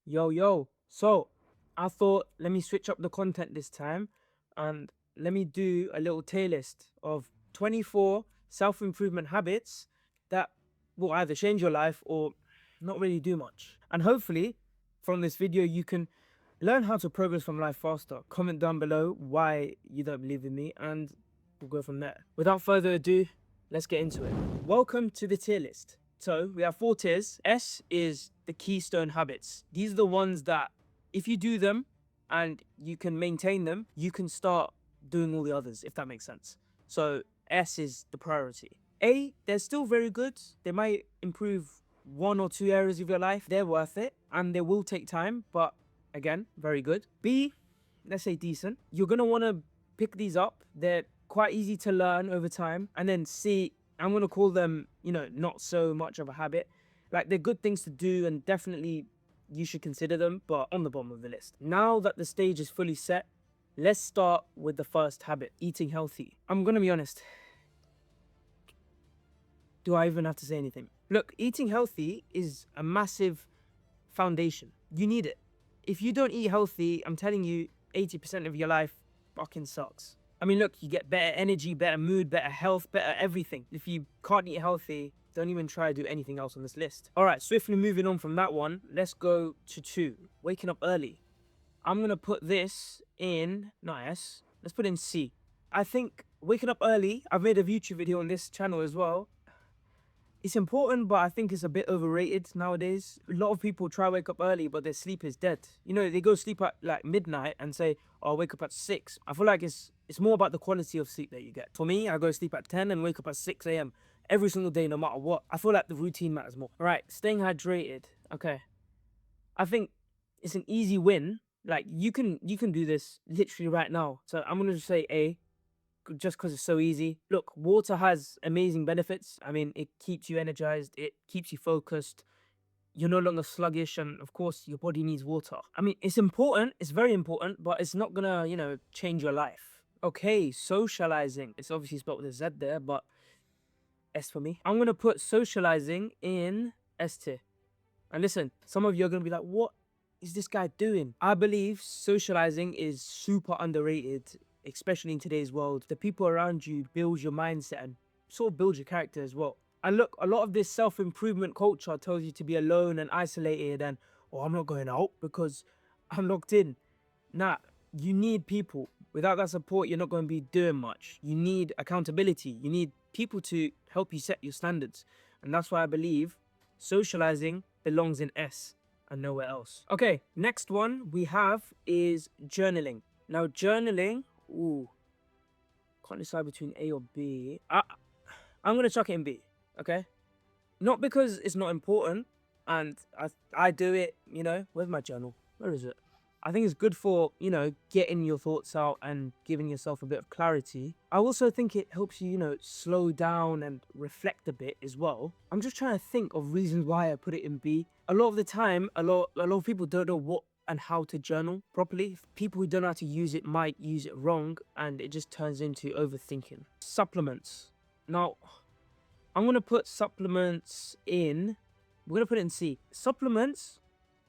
Yo. So, I thought let me switch up the content this time and let me do a little tier list of 24 self improvement habits that will either change your life or not really do much. And hopefully, from this video, you can learn how to progress from life faster. Comment down below why you don't believe in me, and we'll go from there. Without further ado, let's get into it. Welcome to the tier list. So we have 4 tiers. S is the keystone habits. These are the ones that if you do them and you can maintain them, you can start doing all the others, if that makes sense. So S is the priority. A, they're still very good. They might improve 1 or 2 areas of your life. They're worth it and they will take time, but again, very good. B, let's say decent. You're gonna wanna pick these up. They're quite easy to learn over time. And then C, I'm gonna call them, not so much of a habit. Like they're good things to do and definitely you should consider them, but on the bottom of the list. Now that the stage is fully set, let's start with the first habit, eating healthy. I'm gonna be honest. Do I even have to say anything? Look, eating healthy is a massive foundation. You need it. If you don't eat healthy, I'm telling you, 80% of your life fucking sucks. I mean, look, you get better energy, better mood, better health, better everything. If you can't eat healthy, don't even try to do anything else on this list. All right, swiftly moving on from that one, let's go to 2, waking up early. I'm gonna put this in, not S, let's put in C. I think waking up early, I've made a YouTube video on this channel as well. It's important, but I think it's a bit overrated nowadays. A lot of people try to wake up early, but their sleep is dead. They go sleep at like midnight and say, "Oh, I'll wake up at 6." I feel like it's more about the quality of sleep that you get. For me, I go sleep at 10 and wake up at 6 a.m. every single day, no matter what. I feel like the routine matters more. All right, staying hydrated. Okay, I think it's an easy win. Like you can do this literally right now. So I'm gonna just say A, just because it's so easy. Look, water has amazing benefits. I mean, it keeps you energized, it keeps you focused. You're no longer sluggish, and of course, your body needs water. I mean, it's important, it's very important, but it's not gonna, change your life. Okay, socializing. It's obviously spelled with a Z there, but S for me. I'm gonna put socializing in S tier. And listen, some of you are gonna be like, what is this guy doing? I believe socializing is super underrated, especially in today's world. The people around you build your mindset and sort of build your character as well. And look, a lot of this self-improvement culture tells you to be alone and isolated and, oh, I'm not going out because I'm locked in. Nah, you need people. Without that support, you're not going to be doing much. You need accountability. You need people to help you set your standards. And that's why I believe socializing belongs in S and nowhere else. Okay, next one we have is journaling. Now, journaling, ooh, can't decide between A or B. I'm going to chuck it in B, okay? Not because it's not important, and I do it, where's my journal? Where is it? I think it's good for, getting your thoughts out and giving yourself a bit of clarity. I also think it helps you, slow down and reflect a bit as well. I'm just trying to think of reasons why I put it in B. A lot of the time, a lot of people don't know what and how to journal properly. People who don't know how to use it might use it wrong, and it just turns into overthinking. Supplements. Now, I'm going to put supplements in, we're going to put it in C. Supplements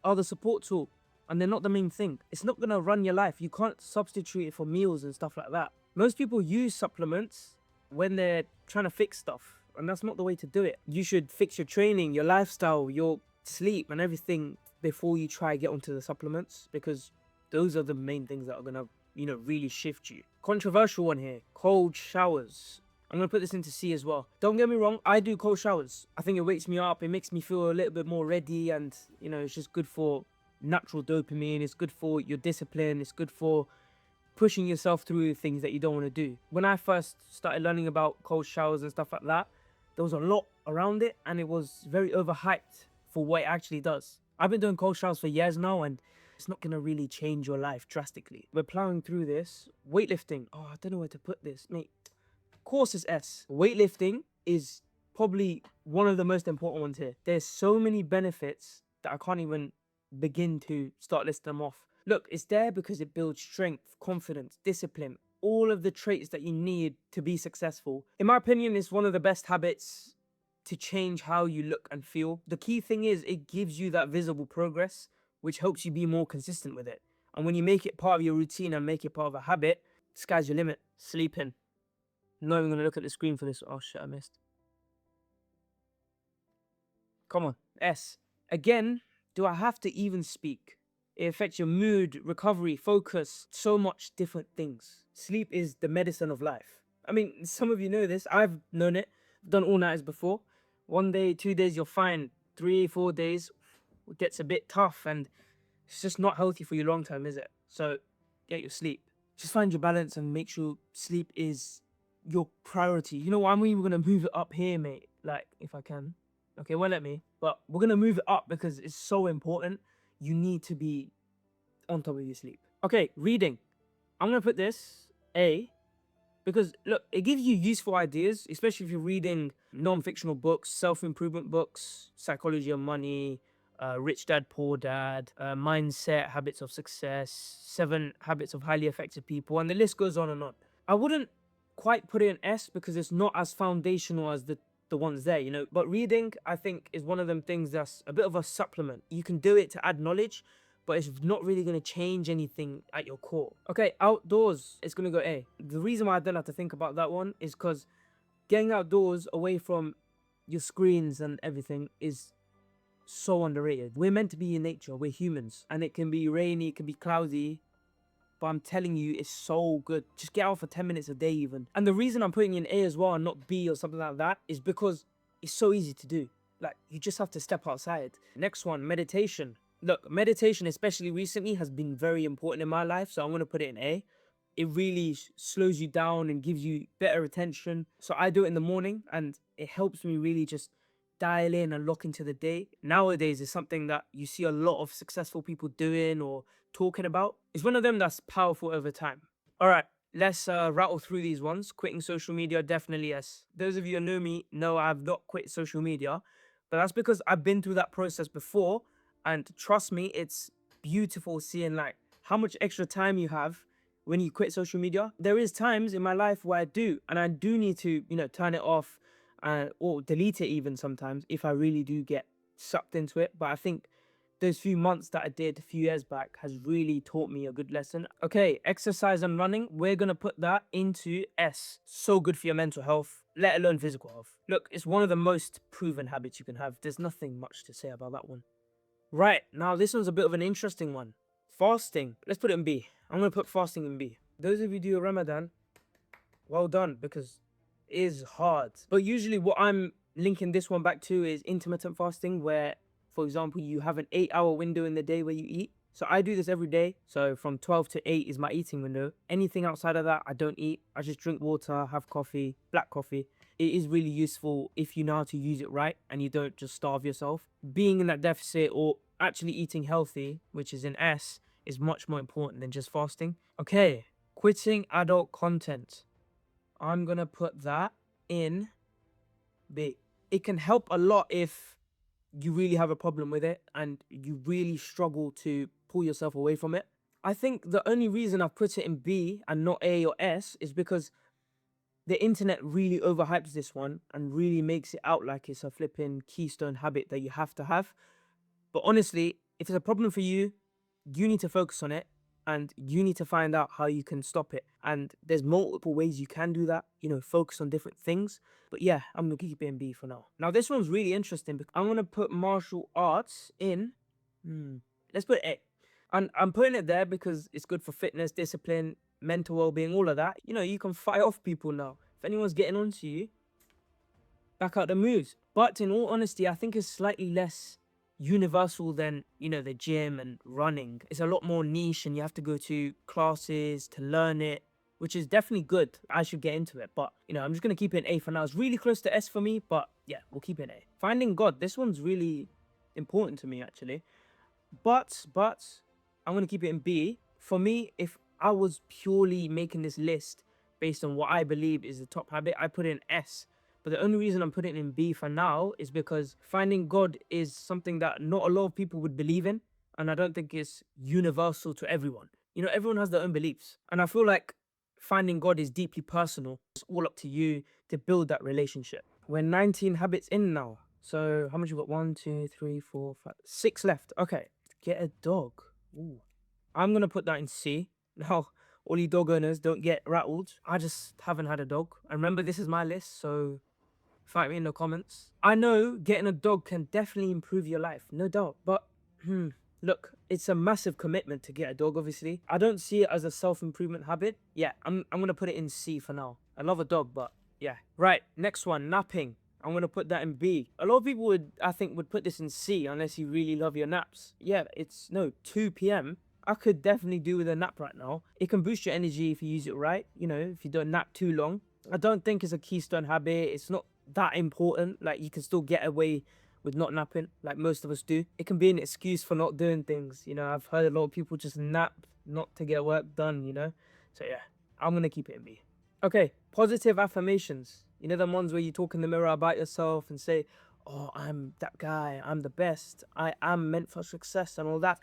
are the support tool and they're not the main thing. It's not going to run your life. You can't substitute it for meals and stuff like that. Most people use supplements when they're trying to fix stuff, and that's not the way to do it. You should fix your training, your lifestyle, your sleep and everything before you try to get onto the supplements, because those are the main things that are going to, really shift you. Controversial one here, cold showers. I'm going to put this into C as well. Don't get me wrong, I do cold showers. I think it wakes me up, it makes me feel a little bit more ready, and, it's just good for natural dopamine, it's good for your discipline, it's good for pushing yourself through things that you don't want to do. When I first started learning about cold showers and stuff like that, there was a lot around it, and it was very overhyped for what it actually does. I've been doing cold showers for years now, and it's not going to really change your life drastically. We're plowing through this. Weightlifting. Oh, I don't know where to put this, mate. Course is S. Weightlifting is probably one of the most important ones here. There's so many benefits that I can't even begin to start listing them off. Look, it's there because it builds strength, confidence, discipline, all of the traits that you need to be successful. In my opinion, it's one of the best habits to change how you look and feel. The key thing is it gives you that visible progress which helps you be more consistent with it. And when you make it part of your routine and make it part of a habit, sky's your limit. Sleeping. Not even gonna look at the screen for this. Oh shit, I missed. Come on. S. Again, do I have to even speak? It affects your mood, recovery, focus, so much different things. Sleep is the medicine of life. I mean, some of you know this. I've known it. Done all nighters before. 1 day, 2 days, you're fine. 3, 4 days, it gets a bit tough, and it's just not healthy for you long term, is it? So get your sleep. Just find your balance and make sure sleep is your priority. You know what? I'm even gonna move it up here, mate. Like, if I can. Okay, well, let me. But we're gonna move it up because it's so important. You need to be on top of your sleep. Okay, reading. I'm gonna put this A because look, it gives you useful ideas, especially if you're reading non-fictional books, self-improvement books, psychology of money, Rich Dad Poor Dad, mindset, habits of success, 7 habits of highly effective people, and the list goes on and on. I wouldn't quite put it in S because it's not as foundational as the ones there, you know. But reading, I think, is one of them things that's a bit of a supplement. You can do it to add knowledge, but it's not really going to change anything at your core. Okay, outdoors, it's going to go A. The reason why I don't have to think about that one is because getting outdoors away from your screens and everything is so underrated. We're meant to be in nature, we're humans, and it can be rainy, it can be cloudy, but I'm telling you, it's so good. Just get out for 10 minutes a day even. And the reason I'm putting in A as well and not B or something like that is because it's so easy to do. Like, you just have to step outside. Next one, meditation. Look, meditation, especially recently, has been very important in my life, so I'm going to put it in A. It really slows you down and gives you better attention. So I do it in the morning, and it helps me really just dial in and lock into the day. Nowadays, it's something that you see a lot of successful people doing or talking about. It's one of them that's powerful over time. All right, let's rattle through these ones. Quitting social media, definitely yes. Those of you who know me know I've not quit social media, but that's because I've been through that process before. And trust me, it's beautiful seeing like how much extra time you have when you quit social media. There is times in my life where I do, and I do need to, turn it off or delete it even sometimes if I really do get sucked into it. But I think those few months that I did a few years back has really taught me a good lesson. Okay, exercise and running, we're gonna put that into S. So good for your mental health, let alone physical health. Look, it's one of the most proven habits you can have. There's nothing much to say about that one. Right, now this one's a bit of an interesting one. Fasting, let's put it in B. I'm gonna put fasting in B. Those of you who do Ramadan, well done, because it is hard. But usually what I'm linking this one back to is intermittent fasting, where, for example, you have an 8-hour window in the day where you eat. So I do this every day. So from 12 to 8 is my eating window. Anything outside of that, I don't eat. I just drink water, have coffee, black coffee. It is really useful if you know how to use it right and you don't just starve yourself. Being in that deficit or actually eating healthy, which is in S, is much more important than just fasting. Okay, quitting adult content. I'm gonna put that in B. It can help a lot if you really have a problem with it and you really struggle to pull yourself away from it. I think the only reason I've put it in B and not A or S is because the internet really overhypes this one and really makes it out like it's a flipping keystone habit that you have to have. But honestly, if it's a problem for you, you need to focus on it and you need to find out how you can stop it. And there's multiple ways you can do that, focus on different things. But yeah, I'm gonna keep it in B for now. Now, this one's really interesting because I'm gonna put martial arts in, let's put A. And I'm putting it there because it's good for fitness, discipline, mental well-being, all of that. You can fight off people now. If anyone's getting onto you, back out the moves. But in all honesty, I think it's slightly less universal than, the gym and running. It's a lot more niche and you have to go to classes to learn it, which is definitely good. I should get into it. But, I'm just going to keep it in A for now. It's really close to S for me, but yeah, we'll keep it in A. Finding God. This one's really important to me, actually. But I'm going to keep it in B. For me, if I was purely making this list based on what I believe is the top habit, I put it in S. But the only reason I'm putting it in B for now is because finding God is something that not a lot of people would believe in. And I don't think it's universal to everyone. Everyone has their own beliefs. And I feel like finding God is deeply personal. It's all up to you to build that relationship. We're 19 habits in now. So how much you got? 1, 2, 3, 4, 5, 6 left. Okay. Get a dog. Ooh. I'm gonna put that in C. Now, all you dog owners don't get rattled. I just haven't had a dog. And remember, this is my list, so fight me in the comments. I know getting a dog can definitely improve your life, no doubt. But look, it's a massive commitment to get a dog, obviously. I don't see it as a self-improvement habit. Yeah, I'm gonna put it in C for now. I love a dog, but yeah. Right, next one, napping. I'm gonna put that in B. A lot of people I think, would put this in C unless you really love your naps. Yeah, it's no 2 p.m. I could definitely do with a nap right now. It can boost your energy if you use it right. You know, if you don't nap too long. I don't think it's a keystone habit. It's not that important. Like, you can still get away with not napping, like most of us do. It can be an excuse for not doing things. You know, I've heard a lot of people just nap not to get work done, you know? So yeah, I'm gonna keep it in B. Okay, positive affirmations. You know, the ones where you talk in the mirror about yourself and say, oh, I'm that guy, I'm the best, I am meant for success and all that.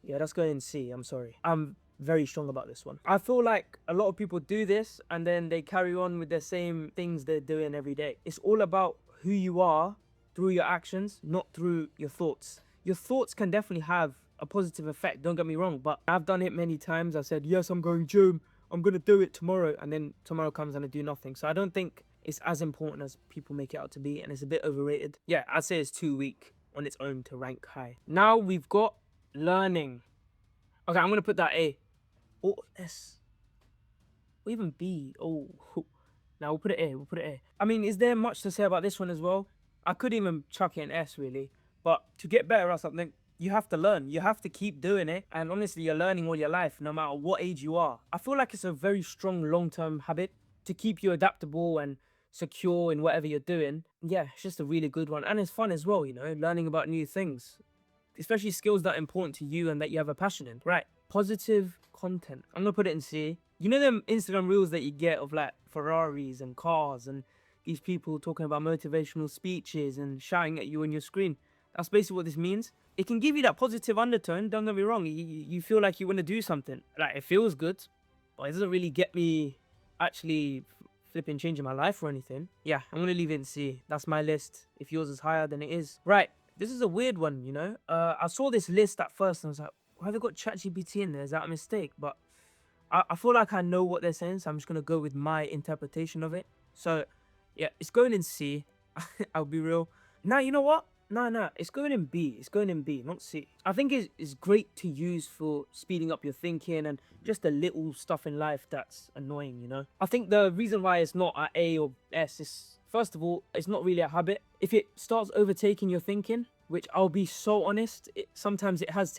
Yeah, that's going in C. I'm sorry. I'm very strong about this one. I feel like a lot of people do this and then they carry on with the same things they're doing every day. It's all about who you are through your actions, not through your thoughts. Your thoughts can definitely have a positive effect, don't get me wrong, but I've done it many times. I've said, yes, I'm going gym, I'm going to do it tomorrow, and then tomorrow comes and I do nothing. So I don't think it's as important as people make it out to be, and it's a bit overrated. Yeah, I'd say it's too weak on its own to rank high. Now we've got learning. Okay, I'm gonna put that A. Or S. Or even B. Oh. Now we'll put it A. We'll put it A. I mean, is there much to say about this one as well? I could even chuck it in S, really. But to get better at something, you have to learn. You have to keep doing it. And honestly, you're learning all your life, no matter what age you are. I feel like it's a very strong long-term habit to keep you adaptable and secure in whatever you're doing. Yeah, it's just a really good one. And it's fun as well, you know, learning about new things. Especially skills that are important to you and that you have a passion in. Right, positive content. I'm gonna put it in C. You know them Instagram reels that you get of like Ferraris and cars and these people talking about motivational speeches and shouting at you on your screen? That's basically what this means. It can give you that positive undertone, don't get me wrong. You feel like you want to do something. Like, it feels good, but it doesn't really get me actually flipping changing my life or anything. Yeah, I'm gonna leave it in C. That's my list. If yours is higher, then it is. Right, this is a weird one, you know? I saw this list at first and I was like, why have they got ChatGPT in there? Is that a mistake? But I feel like I know what they're saying, so I'm just going to go with my interpretation of it. So, yeah, it's going in C. I'll be real. Now, you know what? No, it's going in B. It's going in B, not C. I think it's great to use for speeding up your thinking and just the little stuff in life that's annoying, you know? I think the reason why it's not at A or S is, first of all, it's not really a habit. If it starts overtaking your thinking, which I'll be so honest, sometimes it has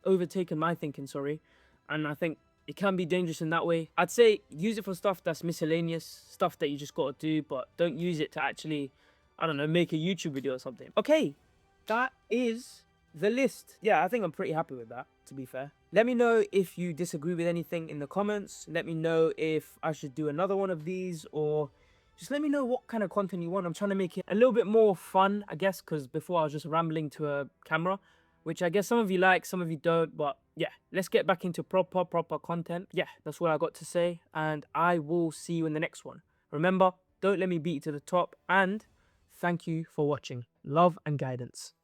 overtaken my thinking, sorry. And I think it can be dangerous in that way. I'd say use it for stuff that's miscellaneous, stuff that you just got to do, but don't use it to actually, I don't know, make a YouTube video or something. Okay, that is the list. Yeah, I think I'm pretty happy with that, to be fair. Let me know if you disagree with anything in the comments. Let me know if I should do another one of these, or just let me know what kind of content you want. I'm trying to make it a little bit more fun, I guess, because before I was just rambling to a camera, which I guess some of you like, some of you don't. But yeah, let's get back into proper content. Yeah, that's what I got to say, and I will see you in the next one. Remember, don't let me beat you to the top, and thank you for watching. Love and guidance.